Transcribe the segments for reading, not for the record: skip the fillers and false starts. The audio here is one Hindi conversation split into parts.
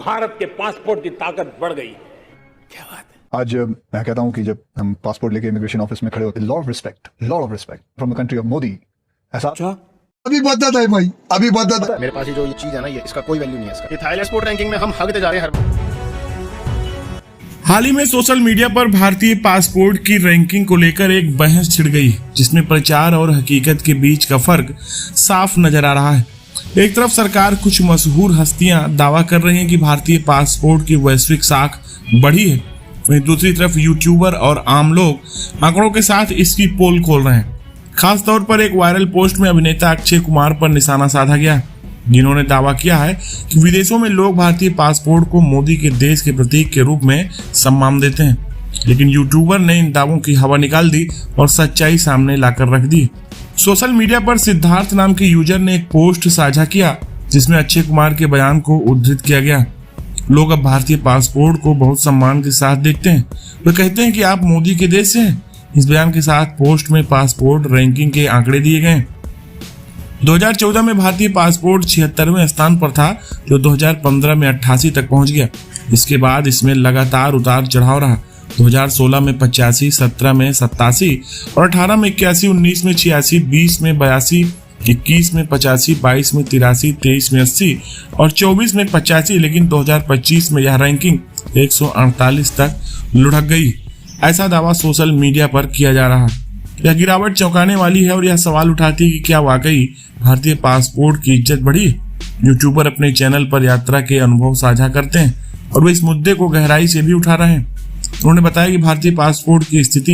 भारत के पासपोर्ट की ताकत बढ़ गई। क्या बात है। आज मैं कहता हूं कि जब हम पासपोर्ट लेके इमिग्रेशन ऑफिस में खड़े होते, lot of respect from the country of Modi. ऐसा अभी बदत है भाई, अभी बदत है। मेरे पास ये जो ये चीज है ना, ये इसका कोई वैल्यू नहीं है। इसका ये थाईलैंड स्पोर्ट रैंकिंग में हम हगते जा रहे हैं हर। हाल ही में सोशल मीडिया पर भारतीय पासपोर्ट की रैंकिंग को लेकर एक बहस छिड़ गई, जिसमें प्रचार और हकीकत के बीच का फर्क साफ नजर आ रहा है। एक तरफ सरकार, कुछ मशहूर हस्तियां दावा कर रही हैं कि भारतीय पासपोर्ट की वैश्विक साख बढ़ी है, वहीं दूसरी तरफ यूट्यूबर और आम लोग आंकड़ों के साथ इसकी पोल खोल रहे हैं। खास तौर पर एक वायरल पोस्ट में अभिनेता अक्षय कुमार पर निशाना साधा गया, जिन्होंने दावा किया है कि विदेशों में लोग भारतीय पासपोर्ट को मोदी के देश के प्रतीक के रूप में सम्मान देते हैं। लेकिन यूट्यूबर ने इन दावों की हवा निकाल दी और सच्चाई सामने लाकर रख दी। सोशल मीडिया पर सिद्धार्थ नाम के यूजर ने एक पोस्ट साझा किया, जिसमें अक्षय कुमार के बयान को उद्धृत किया गया। लोग अब भारतीय पासपोर्ट को बहुत सम्मान के साथ देखते हैं। वे कहते हैं कि आप मोदी के देश से हैं। इस बयान के साथ पोस्ट में पासपोर्ट रैंकिंग के आंकड़े दिए गए। 2014 में भारतीय पासपोर्ट 76वें स्थान पर था, जो 2015 में 88 तक पहुंच गया। इसके बाद इसमें लगातार उतार चढ़ाव रहा। 2016 में 85, 17 में 87 और 18 में 81, 19 में 86, 20 में 82, 21 में 85, 22 में 83, 23 में 80 और 24 में 85। लेकिन 2025 में यह रैंकिंग 148 तक लुढ़क गई। ऐसा दावा सोशल मीडिया पर किया जा रहा है। यह गिरावट चौंकाने वाली है और यह सवाल उठाती है कि क्या वाकई भारतीय पासपोर्ट की इज्जत बढ़ी। यूट्यूबर अपने चैनल पर यात्रा के अनुभव साझा करते हैं और वे इस मुद्दे को गहराई से भी उठा रहे हैं। उन्होंने बताया कि भारतीय पासपोर्ट की स्थिति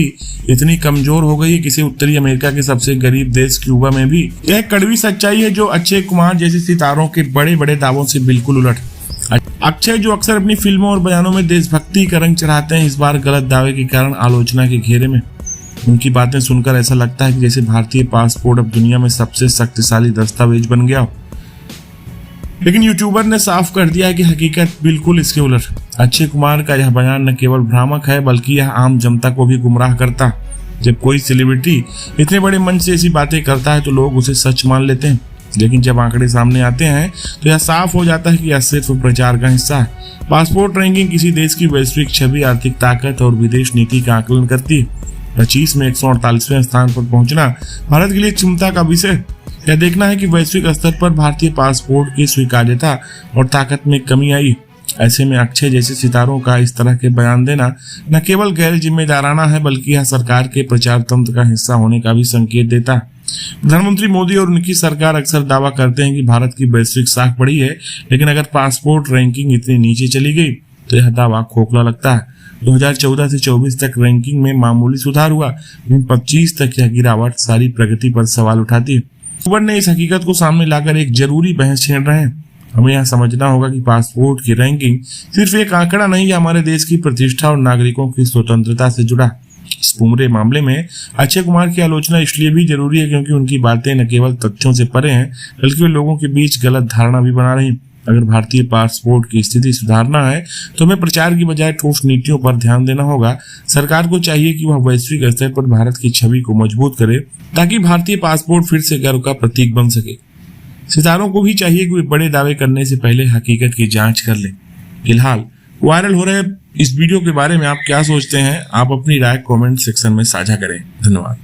इतनी कमजोर हो गई है कि इसे उत्तरी अमेरिका के सबसे गरीब देश क्यूबा में भी। यह एक कड़वी सच्चाई है जो अक्षय कुमार जैसे सितारों के बड़े बड़े दावों से बिल्कुल उलट। अक्षय, जो अक्सर अपनी फिल्मों और बयानों में देशभक्ति का रंग चढ़ाते हैं, इस बार गलत दावे के कारण आलोचना के घेरे में। उनकी बातें सुनकर ऐसा लगता है कि जैसे भारतीय पासपोर्ट अब दुनिया में सबसे शक्तिशाली दस्तावेज बन गया हो। लेकिन यूट्यूबर ने साफ कर दिया है कि हकीकत बिल्कुल इसके उलट। अक्षय कुमार का यह बयान न केवल भ्रामक है, बल्कि यह आम जनता को भी गुमराह करता। जब कोई सेलिब्रिटी इतने बड़े मंच से ऐसी बातें करता है तो लोग उसे सच मान लेते हैं, लेकिन जब आंकड़े सामने आते हैं तो यह साफ हो जाता है कि यह सिर्फ प्रचार का हिस्सा है। पासपोर्ट रैंकिंग किसी देश की वैश्विक छवि, आर्थिक ताकत और विदेश नीति का आकलन करती है। 25 में 148वें स्थान पर पहुंचना भारत के लिए चिंता का विषय। यह देखना है कि वैश्विक स्तर पर भारतीय पासपोर्ट की स्वीकार्यता और ताकत में कमी आई। ऐसे में अक्षय जैसे सितारों का इस तरह के बयान देना न केवल गैर जिम्मेदाराना है, बल्कि यह सरकार के प्रचार तंत्र का हिस्सा होने का भी संकेत देता है। प्रधानमंत्री मोदी और उनकी सरकार अक्सर दावा करते हैं कि भारत की वैश्विक साख बढ़ी है, लेकिन अगर पासपोर्ट रैंकिंग इतनी नीचे चली गई तो यह दावा खोखला लगता है। 2014 से 24 तक रैंकिंग में मामूली सुधार हुआ, लेकिन 25 तक यह गिरावट सारी प्रगति पर सवाल उठाती है। यूट्यूबर ने इस हकीकत को सामने लाकर एक जरूरी बहस छेड़ रहे हैं। हमें यह समझना होगा कि पासपोर्ट की रैंकिंग सिर्फ एक आंकड़ा नहीं है, हमारे देश की प्रतिष्ठा और नागरिकों की स्वतंत्रता से जुड़ा। इस पूरे मामले में अक्षय कुमार की आलोचना इसलिए भी जरूरी है क्योंकि उनकी बातें न केवल तथ्यों से परे हैं, बल्कि वे लोगों के बीच गलत धारणा भी बना रही हैं। अगर भारतीय पासपोर्ट की स्थिति सुधारना है तो हमें प्रचार की बजाय ठोस नीतियों पर ध्यान देना होगा। सरकार को चाहिए कि वह वैश्विक स्तर पर भारत की छवि को मजबूत करे, ताकि भारतीय पासपोर्ट फिर से गर्व का प्रतीक बन सके। सितारों को भी चाहिए कि वे बड़े दावे करने से पहले हकीकत की जांच कर लें। फिलहाल वायरल हो रहे इस वीडियो के बारे में आप क्या सोचते हैं? आप अपनी राय कमेंट सेक्शन में साझा करें। धन्यवाद।